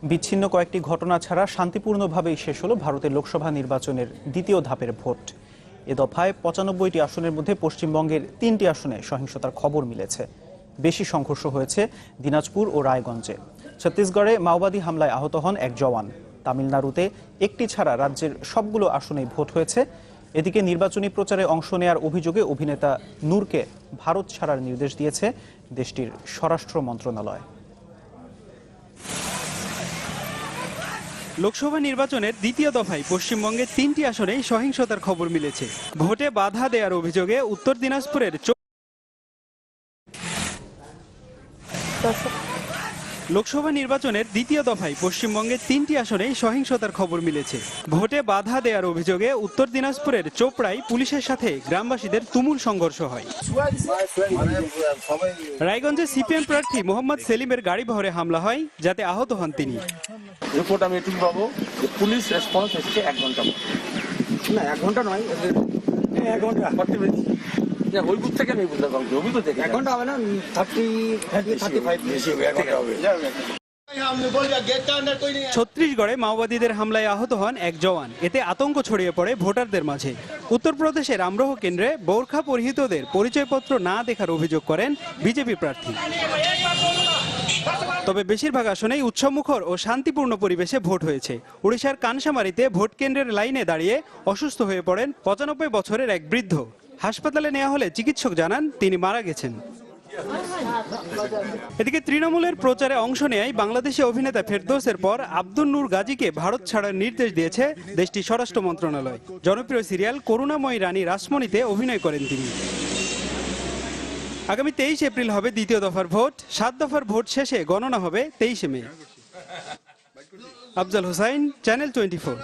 বিচ্ছিন্ন কয়েকটি ঘটনা ছাড়া শান্তিপূর্ণভাবেই শেষ হলো ভারতের লোকসভা নির্বাচনের দ্বিতীয় ধাপের ভোট। এ দফায় ৯৫টি আসনের মধ্যে পশ্চিমবঙ্গের ৩টি আসনে সহিংসতার খবর মিলেছে। বেশি সংঘর্ষ হয়েছে দিনাজপুর ও রায়গঞ্জে। ছত্তিশগড়ে মাওবাদী হামলায় আহত হন এক জওয়ান। তামিলনাড়ুতে একটি ছাড়া রাজ্যের সবগুলো আসনেই ভোট হয়েছে। এদিকে নির্বাচনী প্রচারে অংশ নেয়ার অভিযোগে অভিনেতা নূরকে ভারত ছাড়ার নির্দেশ দিয়েছে দেশটির স্বরাষ্ট্র মন্ত্রণালয়। লোকসভা নির্বাচনের দ্বিতীয় দফায় পশ্চিমবঙ্গের ৩টি আসনেই সহিংসতার খবর মিলেছে। ভোটে বাধা দেওয়ার অভিযোগে উত্তর দিনাজপুরের লোকসভা নির্বাচনের দ্বিতীয় দফায় পশ্চিমবঙ্গের ৩টি আসনেই সহিংসতার খবর মিলেছে। ভোটে বাধা দেওয়ার অভিযোগে উত্তর দিনাজপুরের চোপড়ায় পুলিশের সাথে গ্রামবাসীদের তুমুল সংঘর্ষ হয়। রায়গঞ্জে সিপিএম প্রার্থী মোহাম্মদ সেলিমের গাড়ি বহরে হামলা হয়, যাতে আহত হন তিনি। রিপোর্ট আমি এটুকু পাবো যে পুলিশ রেসপন্স এসেছে 1 ঘন্টা না 1 ঘন্টা নয় 1 ঘন্টা 40 মিনিট। ওই বুথ থেকে আমি বুঝতে পারছি অভিযোগ থেকে 1 ঘন্টা হবে না 35 বেশি হবে। ছত্তিশগড়ে মাওবাদীদের হামলায় আহত হন এক জওয়ান। এতে আতঙ্ক ছড়িয়ে পড়ে ভোটারদের মাঝে। উত্তরপ্রদেশের আমরোহ কেন্দ্রে বোরখা পরিহিতদের পরিচয়পত্র না দেখার অভিযোগ করেন বিজেপি প্রার্থী। তবে বেশিরভাগ আসনেই উৎসবমুখর ও শান্তিপূর্ণ পরিবেশে ভোট হয়েছে। ওড়িশার কানসামারিতে ভোট কেন্দ্রের লাইনে দাঁড়িয়ে অসুস্থ হয়ে পড়েন ৯৫ বছরের এক বৃদ্ধ। হাসপাতালে নেওয়া হলে চিকিৎসক জানান তিনি মারা গেছেন। এদিকে তৃণমূলের প্রচারে অংশ নেয় বাংলাদেশি অভিনেতা ফেরদৌসের পর আব্দুল নূর গাজীকে ভারত ছাড়ার নির্দেশ দিয়েছে দেশটির স্বরাষ্ট্র মন্ত্রণালয়। জনপ্রিয় সিরিয়াল করুণাময়ী রানী রাসমণিতে অভিনয় করেন তিনি। আগামী 23 এপ্রিল হবে দ্বিতীয় দফার ভোট। 7 দফার ভোট শেষে গণনা হবে 23 মে। আফজাল হোসাইন, চ্যানেল 24।